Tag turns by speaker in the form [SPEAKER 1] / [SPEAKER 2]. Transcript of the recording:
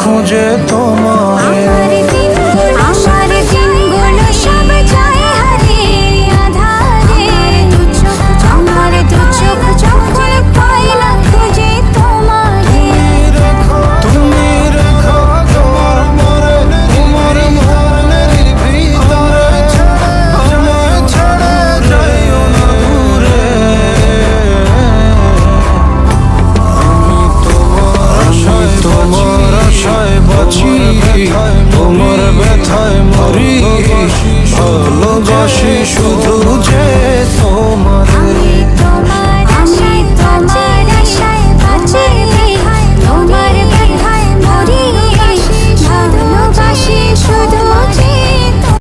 [SPEAKER 1] খুঁজে তোমায়।
[SPEAKER 2] আমার দিনগুলো সব যায় হারিয়ে আঁধারে, আমার দু চোখ যখন পাই না খুঁজে তোমারে।
[SPEAKER 1] তুমি রেখো তোমার মনের ভিতরে, আমায় ছেড়ে যাইও না দূরে। আমি তোমার আশায় বাঁচি, তোমার ব্যথায় মরি, ভালোবাসি শুধু যে তোমায়।